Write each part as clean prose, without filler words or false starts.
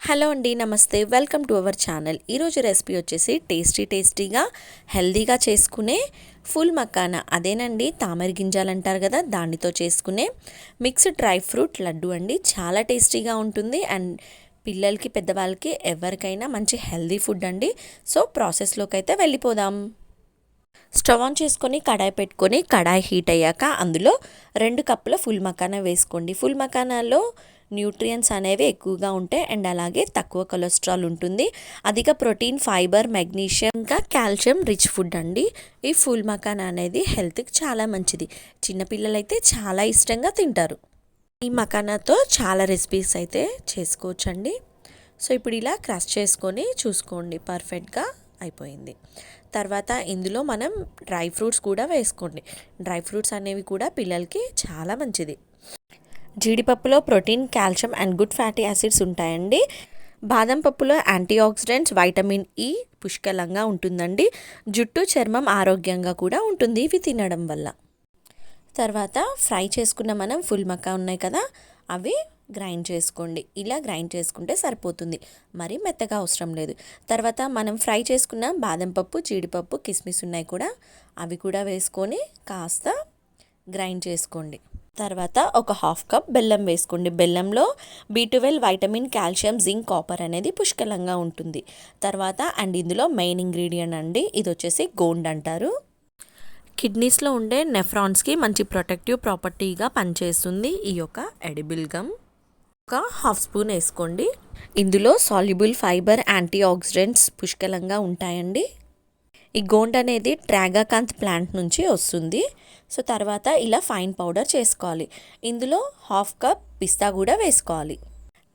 Hello అండి, నమస్తే. Welcome to our channel. ఈరోజు రెసిపీ వచ్చేసి టేస్టీగా హెల్దీగా చేసుకునే ఫుల్ మకానా. అదేనండి, తామర గింజలు అంటారు కదా, దానితో చేసుకునే మిక్స్డ్ డ్రై ఫ్రూట్ లడ్డు అండి. చాలా టేస్టీగా ఉంటుంది అండ్ పిల్లలకి పెద్దవాళ్ళకి ఎవరికైనా మంచి హెల్దీ ఫుడ్ అండి. సో ప్రాసెస్లోకి అయితే వెళ్ళిపోదాం. స్టవ్ ఆన్ చేసుకొని కడాయి పెట్టుకొని, కడాయి హీట్ అయ్యాక అందులో 2 కప్పుల ఫుల్ మకానా వేసుకోండి. ఫుల్ మకానాలో న్యూట్రియంట్స్ అనేవి ఎక్కువగా ఉంటాయి అండ్ అలాగే తక్కువ కొలెస్ట్రాల్ ఉంటుంది. అధిక ప్రోటీన్, ఫైబర్, మెగ్నీషియం ఇంకా కాల్షియం రిచ్ ఫుడ్ అండి. ఈ ఫుల్ మకానా అనేది హెల్త్కి చాలా మంచిది. చిన్నపిల్లలైతే చాలా ఇష్టంగా తింటారు. ఈ మకానాతో చాలా రెసిపీస్ అయితే చేసుకోవచ్చండి. సో ఇప్పుడు ఇలా క్రష్ చేసుకొని చూసుకోండి, పర్ఫెక్ట్గా అయిపోయింది. తర్వాత ఇందులో మనం డ్రై ఫ్రూట్స్ కూడా వేసుకోండి. డ్రై ఫ్రూట్స్ అనేవి కూడా పిల్లలకి చాలా మంచిది. జీడిపప్పులో protein, calcium and good fatty acids ఉంటాయండి. బాదం పప్పులో యాంటీ ఆక్సిడెంట్స్, వైటమిన్ ఈ పుష్కలంగా ఉంటుందండి. జుట్టు, చర్మం ఆరోగ్యంగా కూడా ఉంటుంది ఇవి తినడం వల్ల. తర్వాత ఫ్రై చేసుకున్న మనం ఫుల్ మకా ఉన్నాయి కదా, అవి గ్రైండ్ చేసుకోండి. ఇలా గ్రైండ్ చేసుకుంటే సరిపోతుంది, మరి మెత్తగా అవసరం లేదు. తర్వాత మనం ఫ్రై చేసుకున్న బాదం పప్పు, జీడిపప్పు, కిస్మిస్ ఉన్నాయి కూడా, అవి కూడా వేసుకొని కాస్త గ్రైండ్ చేసుకోండి. తర్వాత ఒక 1/2 కప్ బెల్లం వేసుకోండి. బెల్లంలో B12, vitamin, calcium, zinc, copper అనేది పుష్కలంగా ఉంటుంది. తర్వాత అండ్ ఇందులో మెయిన్ ఇంగ్రీడియంట్ అండి, ఇది వచ్చేసి గోండ్ అంటారు. కిడ్నీస్లో ఉండే నెఫ్రాన్స్కి మంచి ప్రొటెక్టివ్ ప్రాపర్టీగా పనిచేస్తుంది ఈ యొక్క ఎడిబుల్ గమ్. ఒక 1/2 స్పూన్ వేసుకోండి. ఇందులో సాల్యుబుల్ ఫైబర్, యాంటీ ఆక్సిడెంట్స్ పుష్కలంగా ఉంటాయండి. ఈ గోండ్ అనేది డ్రాగకాంత్ ప్లాంట్ నుంచి వస్తుంది. సో తర్వాత ఇలా ఫైన్ పౌడర్ చేసుకోవాలి. ఇందులో 1/2 కప్ పిస్తా కూడా వేసుకోవాలి.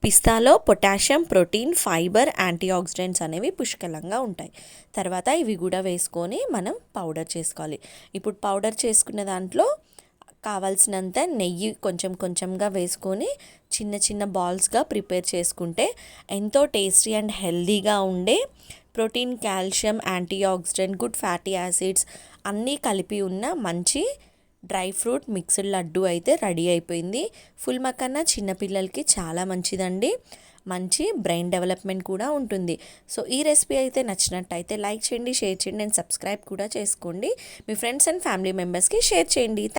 పిస్తాలో potassium, protein, fibre, antioxidants అనేవి పుష్కలంగా ఉంటాయి. తర్వాత ఇవి కూడా వేసుకొని మనం పౌడర్ చేసుకోవాలి. ఇప్పుడు పౌడర్ చేసుకున్న దాంట్లో కావాల్సినంత నెయ్యి కొంచెం కొంచెంగా వేసుకొని చిన్న చిన్న బాల్స్గా ప్రిపేర్ చేసుకుంటే ఎంతో టేస్టీ అండ్ హెల్దీగా ఉండే protein, calcium, anti oxidant, good fatty acids అన్నీ కలిపి ఉన్న మంచి డ్రై ఫ్రూట్ మిక్స్డ్ లడ్డు అయితే రెడీ అయిపోయింది. ఫుల్ మకానా చిన్నపిల్లలకి చాలా మంచిదండి. మంచి బ్రెయిన్ డెవలప్మెంట్ కూడా ఉంటుంది. సో ఈ రెసిపీ అయితే నచ్చినట్టయితే లైక్ చేయండి, షేర్ చేయండి అండ్ సబ్స్క్రైబ్ కూడా చేసుకోండి. మీ ఫ్రెండ్స్ అండ్ ఫ్యామిలీ మెంబర్స్కి షేర్ చేయండి.